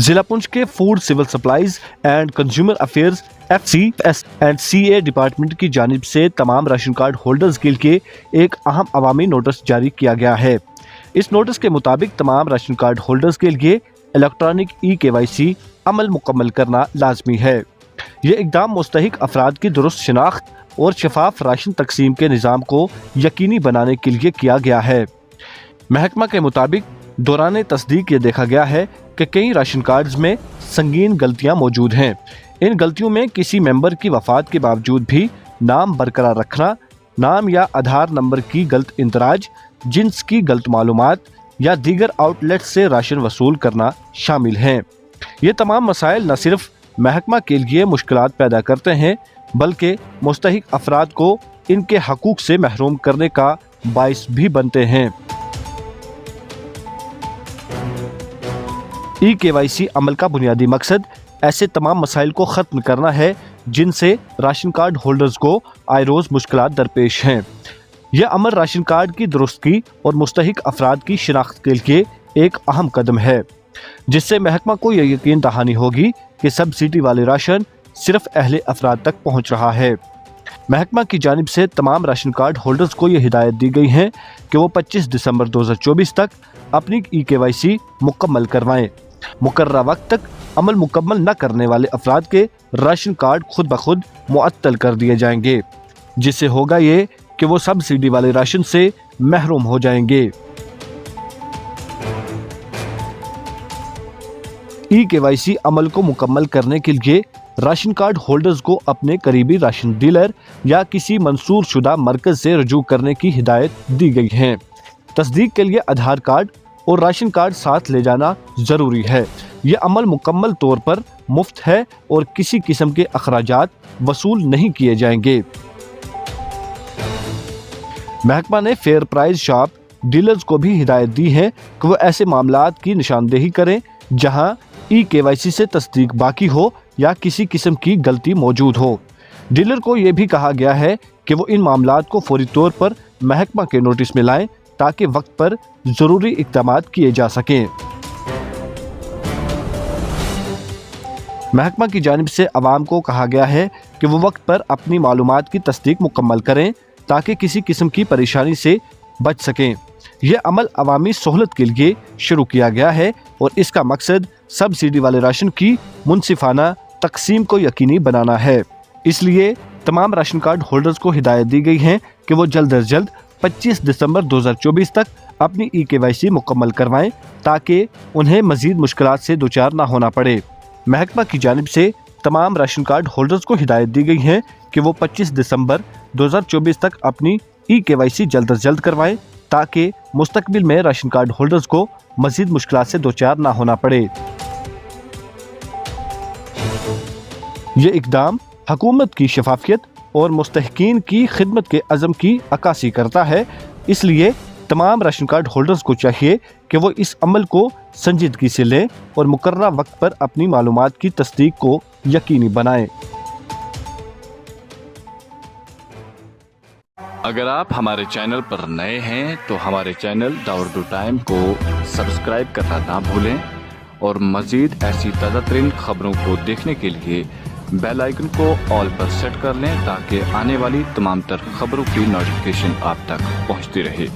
जिला पुंछ के food civil supplies and consumer affairs FCA department की जानिब से तमाम राशन कार्ड होल्डर्स के लिए एक अहम अवामी नोटिस जारी किया गया है। इस नोटिस के मुताबिक तमाम राशन कार्ड होल्डर्स के लिए इलेक्ट्रॉनिक EKYC अमल मुकम्मल करना लाजमी है। ये इक़दाम मुस्तहिक अफराद की दुरुस्त शिनाख्त और शफाफ राशन तकसीम के निज़ाम को यकीनी बनाने के लिए किया गया है। महकमा के मुताबिक दौरान तस्दीक ये देखा गया है कि कई राशन कार्ड्स में संगीन गलतियां मौजूद हैं। इन गलतियों में किसी मेंबर की वफात के बावजूद भी नाम बरकरार रखना, नाम या आधार नंबर की गलत इंदराज, जिन्स की गलत मालूमात या दीगर आउटलेट से राशन वसूल करना शामिल हैं। ये तमाम मसाइल न सिर्फ महकमा के लिए मुश्किलात पैदा करते हैं बल्कि मुस्तहिक अफराद को इनके हकूक से महरूम करने का बाइस भी बनते हैं। EKYC अमल का बुनियादी मकसद ऐसे तमाम मसाइल को ख़त्म करना है जिनसे राशन कार्ड होल्डर्स को आए रोज़ मुश्किलात दरपेश हैं। यह अमल राशन कार्ड की दुरुस्तगी और मुस्तहिक अफराद की शिनाख्त के लिए एक अहम कदम है, जिससे महकमा को यह यकीन दहानी होगी कि सब्सिडी वाले राशन सिर्फ अहले अफराद तक पहुँच रहा है। महकमा की जानिब से तमाम राशन कार्ड होल्डर्स को यह हिदायत दी गई है कि वो 25 दिसंबर 2024 तक अपनी EKYC मुकम्मल करवाएं। मुकर्ररा वक्त तक अमल मुकम्मल न करने वाले अफराद के राशन कार्ड खुद ब खुद मुअत्तल कर दिए जाएंगे, जिससे होगा ये कि वो सब्सिडी वाले राशन से महरूम हो जाएंगे। EKYC अमल को मुकम्मल करने के लिए राशन कार्ड होल्डर्स को अपने करीबी राशन डीलर या किसी मंसूर शुदा मरकज से रजू करने की हिदायत दी गई है। तस्दीक के लिए आधार कार्ड और राशन कार्ड साथ ले जाना ज़रूरी है। यह अमल मुकम्मल तौर पर मुफ्त है और किसी किस्म के अखराजात वसूल नहीं किए जाएंगे। महकमा ने फेयर प्राइस शॉप डीलर्स को भी हिदायत दी है कि वो ऐसे मामलात की निशानदेही करें जहां EKYC से तस्दीक बाकी हो या किसी किस्म की गलती मौजूद हो। डीलर को यह भी कहा गया है कि वो इन मामलात को फौरी तौर पर महकमा के नोटिस में लाएं ताकि वक्त पर ज़रूरी इक़दामात किए जा सकें। महकमा की जानिब से अवाम को कहा गया है कि वो वक्त पर अपनी मालूमात की तस्दीक मुकम्मल करें ताकि किसी किस्म की परेशानी से बच सकें। यह अमल अवामी सहूलत के लिए शुरू किया गया है और इसका मकसद सब्सिडी वाले राशन की मुनसिफाना तकसीम को यकीनी बनाना है। इसलिए तमाम राशन कार्ड होल्डर्स को हिदायत दी गई है कि वो जल्द अज जल्द 25 दिसंबर 2024 तक अपनी EKYC मुकम्मल करवाएं ताकि उन्हें मज़ीद मुश्किलात से दुचार ना होना पड़े। महकमा की जानिब से तमाम राशन कार्ड होल्डर्स को हिदायत दी गई है कि वो 25 दिसंबर 2024 तक अपनी EKYC जल्द अज जल्द करवाएं ताकि मुस्तकबिल में राशन कार्ड होल्डर्स को मज़ीद मुश्किलात से दुचार ना होना पड़े। ये इक़दाम हुकूमत की शफाफियत और मुस्तहकीन की खिदमत के अज़म की अक्कासी करता है। इसलिए तमाम राशन कार्ड होल्डर्स को चाहिए कि वो इस अमल को संजीदगी से लें और मुकर्ररा वक्त पर अपनी मालूमात की तस्दीक को यकीनी बनाएं। अगर आप हमारे चैनल पर नए हैं तो हमारे चैनल द उर्दू टाइम को सब्सक्राइब करना ना भूलें और मज़ीद ऐसी ताज़ा तरीन खबरों को देखने के लिए बेल आइकन को ऑल पर सेट कर लें ताकि आने वाली तमाम तर खबरों की नोटिफिकेशन आप तक पहुंचती रहे।